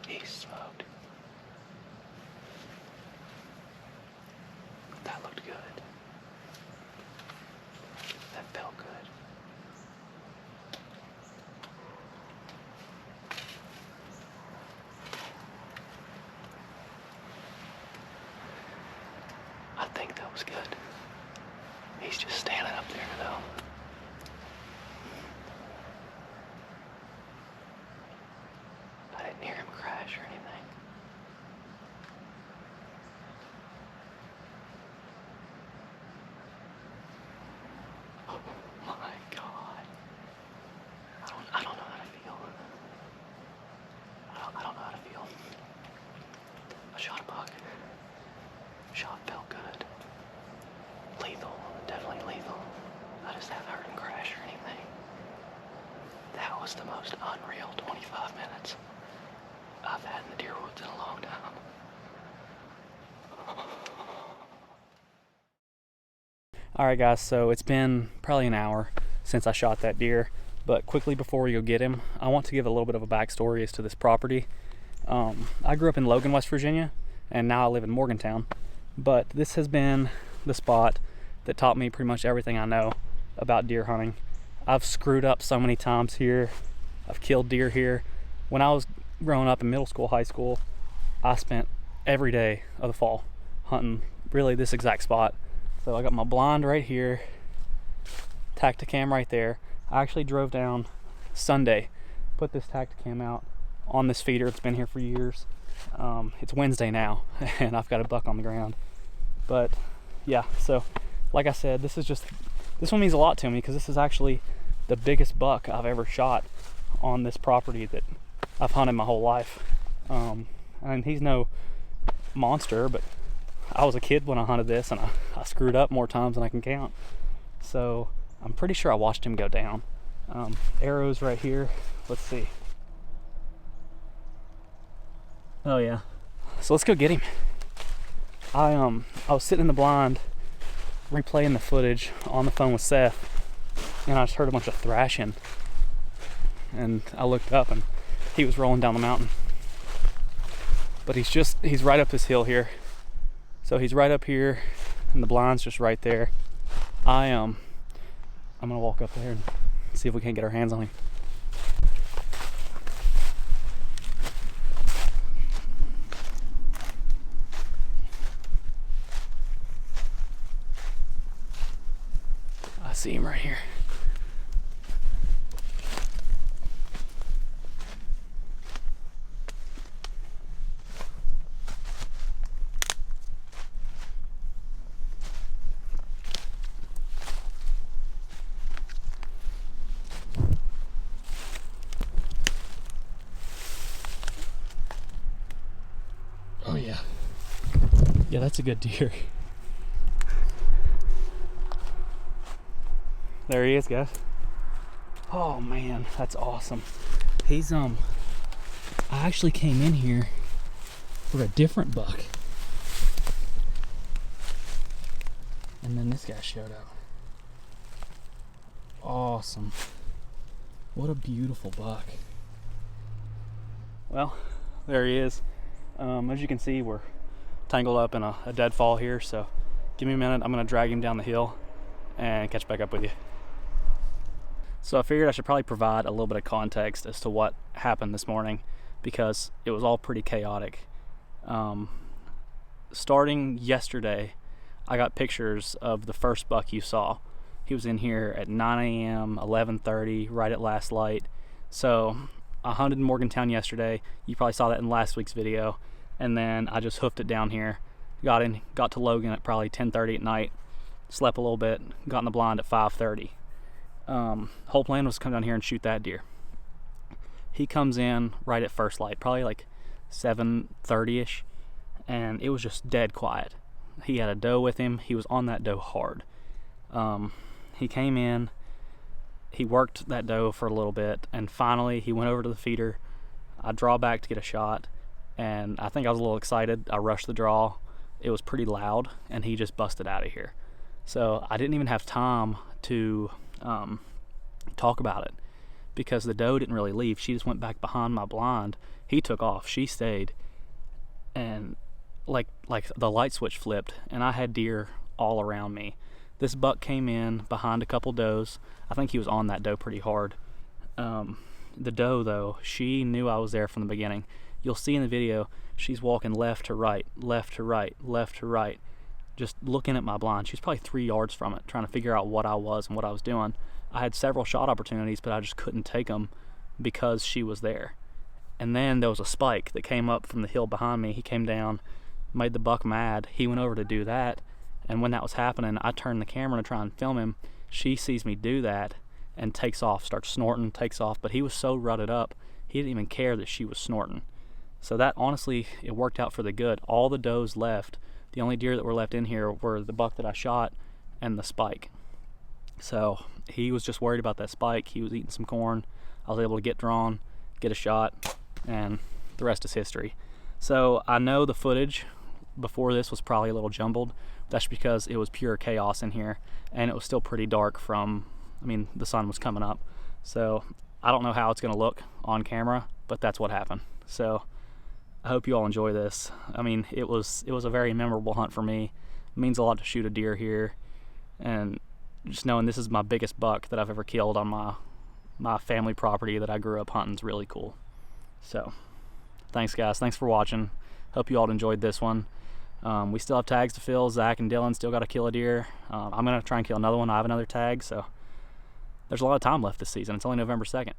He smoked. That looked good. That felt good. I think that was good. He's just standing up there though. I didn't hear him crash or anything. Oh my God. I don't know how to feel. I don't know how to feel. I shot a buck. Shot felt good. Lethal, definitely lethal. I just haven't heard him crash or anything. That was the most unreal 25 minutes I've had in the deer woods in a long time. Alright guys, so it's been probably an hour since I shot that deer, but quickly before we go get him, I want to give a little bit of a backstory as to this property. I grew up in Logan, West Virginia, and now I live in Morgantown, but this has been the spot that taught me pretty much everything I know about deer hunting. I've screwed up so many times here. I've killed deer here. When I was growing up in middle school, high school, I spent every day of the fall hunting really this exact spot. So I got my blind right here, Tacticam right there. I actually drove down Sunday, put this Tacticam out on this feeder. It's been here for years. It's Wednesday now and I've got a buck on the ground. But yeah, so like I said, this one means a lot to me because this is actually the biggest buck I've ever shot on this property that I've hunted my whole life. And he's no monster, but I was a kid when I hunted this and I screwed up more times than I can count. So I'm pretty sure I watched him go down. Arrows right here. Let's see. Oh yeah. So let's go get him. I was sitting in the blind replaying the footage on the phone with Seth, and I just heard a bunch of thrashing, and I looked up and he was rolling down the mountain. But he's right up this hill here. So he's right up here and the blind's just right there. I'm gonna walk up there and see if we can't get our hands on him. I see him right here. Oh yeah. Yeah, that's a good deer. There he is, guys. Oh man, that's awesome. He's I actually came in here for a different buck, and then this guy showed up. Awesome. What a beautiful buck. Well, there he is. As you can see, we're tangled up in a deadfall here, so give me a minute. I'm gonna drag him down the hill and catch back up with you. So I figured I should probably provide a little bit of context as to what happened this morning, because it was all pretty chaotic. Starting yesterday, I got pictures of the first buck you saw. He was in here at 9 a.m., 11:30, right at last light. So I hunted in Morgantown yesterday. You probably saw that in last week's video. And then I just hoofed it down here. Got to Logan at probably 10:30 at night. Slept a little bit, got in the blind at 5:30. Whole plan was to come down here and shoot that deer. He comes in right at first light, probably like 7:30ish, and it was just dead quiet. He had a doe with him. He was on that doe hard. He came in, he worked that doe for a little bit, and finally he went over to the feeder. I draw back to get a shot, and I think I was a little excited. I rushed the draw. It was pretty loud, and he just busted out of here. So I didn't even have time to talk about it, because the doe didn't really leave. She just went back behind my blind. He took off, she stayed, and like the light switch flipped, and I had deer all around me. This buck came in behind a couple does. I think he was on that doe pretty hard. The doe, though, she knew I was there from the beginning. You'll see in the video, she's walking left to right, left to right, left to right, just looking at my blind. She's probably 3 yards from it, trying to figure out what I was and what I was doing. I had several shot opportunities, but I just couldn't take them because she was there. And then there was a spike that came up from the hill behind me. He came down, made the buck mad. He went over to do that, and when that was happening, I turned the camera to try and film him. She sees me do that and takes off, starts snorting, takes off, but he was so rutted up, he didn't even care that she was snorting. So that, honestly, it worked out for the good. All the does left. The only deer that were left in here were the buck that I shot and the spike. So he was just worried about that spike. He was eating some corn. I was able to get drawn, get a shot, and the rest is history. So I know the footage before this was probably a little jumbled. That's because it was pure chaos in here, and it was still pretty dark from, the sun was coming up. So I don't know how it's gonna look on camera, but that's what happened. So I hope you all enjoy this. It was a very memorable hunt for me. It means a lot to shoot a deer here, and just knowing this is my biggest buck that I've ever killed on my family property that I grew up hunting is really cool. So thanks, guys. Thanks for watching. Hope you all enjoyed this one. We still have tags to fill. Zach and Dylan still got to kill a deer. I'm gonna try and kill another one. I have another tag, so there's a lot of time left this season. It's only November 2nd.